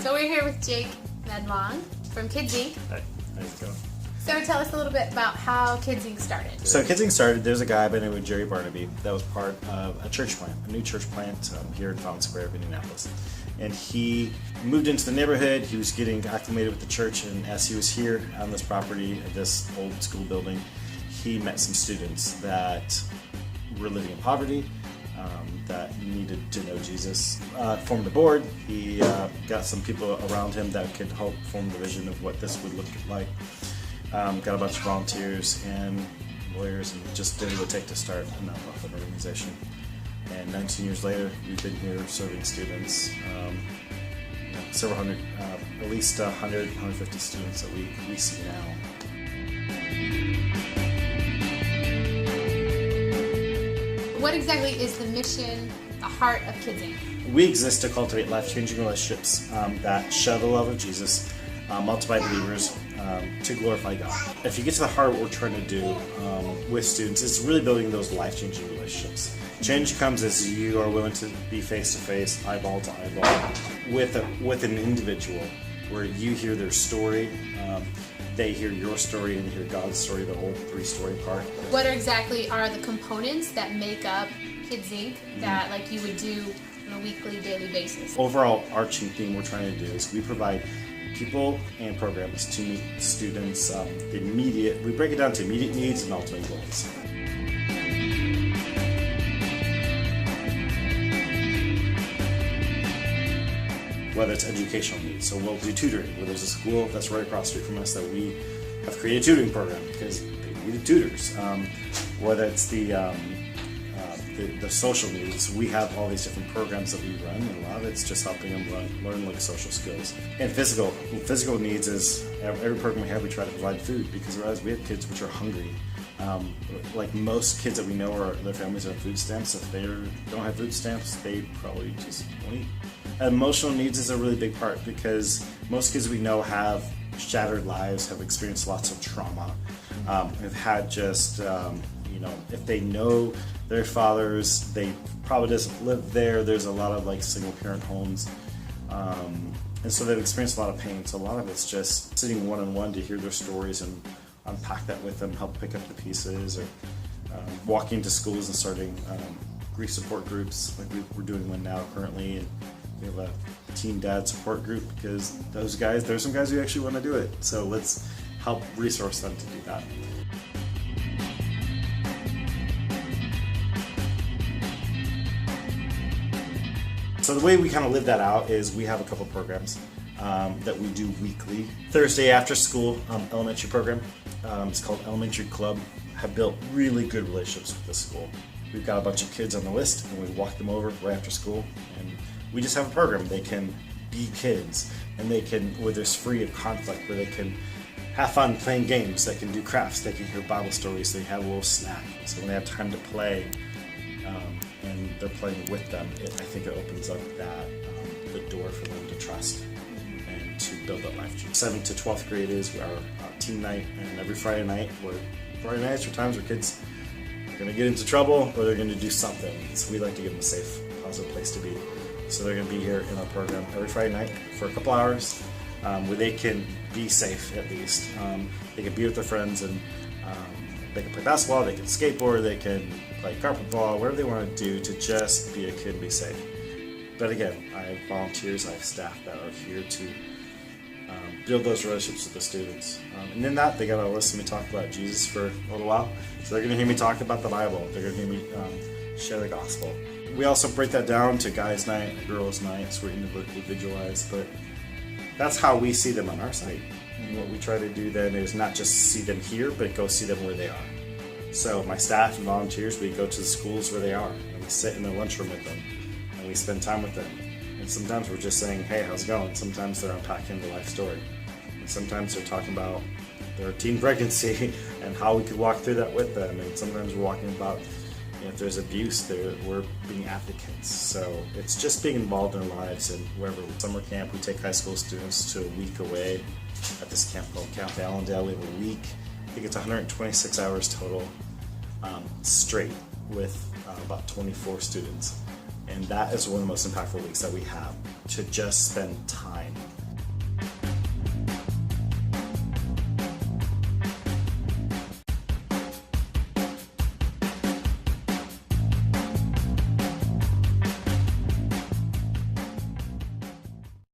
So we're here with Jake Medlong from Kids Inc. Hi, how's it going? So tell us a little bit about how Kids Inc. started. So Kids Inc. started, there's a guy by the name of Jerry Barnaby that was part of a church plant, a new church plant here in Fountain Square of Indianapolis. And he moved into the neighborhood, he was getting acclimated with the church, and as he was here on this property, at this old school building, he met some students that were living in poverty, that needed to know Jesus. Formed a board, he got some people around him that could help form the vision of what this would look like. Got a bunch of volunteers and lawyers and just did what it would take to start a nonprofit organization. And 19 years later, we've been here serving students, several hundred, at least 100, 150 students that we see now. What exactly is the mission, the heart of Kids Inc.? We exist to cultivate life-changing relationships that share the love of Jesus, multiply believers, to glorify God. If you get to the heart of what we're trying to do with students, it's really building those life-changing relationships. Change comes as you are willing to be face-to-face, eyeball to eyeball, with an individual, where you hear their story, they hear your story, and hear God's story, the whole three-story part. What exactly are the components that make up Kids Inc. that like you would do on a weekly, daily basis? Overall arching theme we're trying to do is we provide people and programs to meet students, we break it down to immediate needs and ultimate goals. Whether it's educational needs, so we'll do tutoring, where there's a school that's right across the street from us that we have created a tutoring program because they needed tutors. Whether it's the social needs, we have all these different programs that we run, and a lot of it's just helping them learn like social skills. And physical needs is every program we have, we try to provide food because we have kids which are hungry. Like most kids that we know, their families are on food stamps. If they don't have food stamps, they probably just won't eat. Emotional needs is a really big part because most kids we know have shattered lives, have experienced lots of trauma, have had just, if they know their fathers, they probably doesn't live there. There's a lot of like single parent homes. And so they've experienced a lot of pain. So a lot of it's just sitting one-on-one to hear their stories and unpack that with them, help pick up the pieces, or walking to schools and starting grief support groups. Like we're doing one now currently, and we have a teen dad support group because there's some guys who actually want to do it. So let's help resource them to do that. So the way we kind of live that out is we have a couple programs that we do weekly. Thursday after school elementary program. It's called Elementary Club. Have built really good relationships with this school. We've got a bunch of kids on the list, and we walk them over right after school, and we just have a program. They can be kids, and where there's free of conflict, where they can have fun playing games, they can do crafts, they can hear Bible stories, they have a little snack. So when they have time to play, and they're playing with them, I think it opens up the door for them to trust and to build that life. 7th to 12th grade is our teen night, and every Friday nights are times where kids are going to get into trouble or they're going to do something. So we like to give them a safe, positive place to be. So they're going to be here in our program every Friday night for a couple hours, where they can be safe at least. They can be with their friends, and they can play basketball, they can skateboard, they can play carpet ball, whatever they want to do to just be a kid and be safe. But again, I have volunteers, I have staff that are here to build those relationships with the students. And in that, they got to listen to me talk about Jesus for a little while. So they're going to hear me talk about the Bible. They're going to hear me share the gospel. We also break that down to guys' night, girls' night, so we're individualized. But that's how we see them on our site. And what we try to do then is not just see them here, but go see them where they are. So my staff and volunteers, we go to the schools where they are, and we sit in the lunchroom with them, and we spend time with them. And sometimes we're just saying, hey, how's it going? Sometimes they're unpacking the life story. And sometimes they're talking about their teen pregnancy and how we could walk through that with them. And sometimes we're walking about if there's abuse, we're being advocates. So it's just being involved in their lives. And wherever summer camp, we take high school students to a week away at this camp called Camp Allendale. We have a week, I think it's 126 hours total, straight with about 24 students. And that is one of the most impactful weeks that we have, to just spend time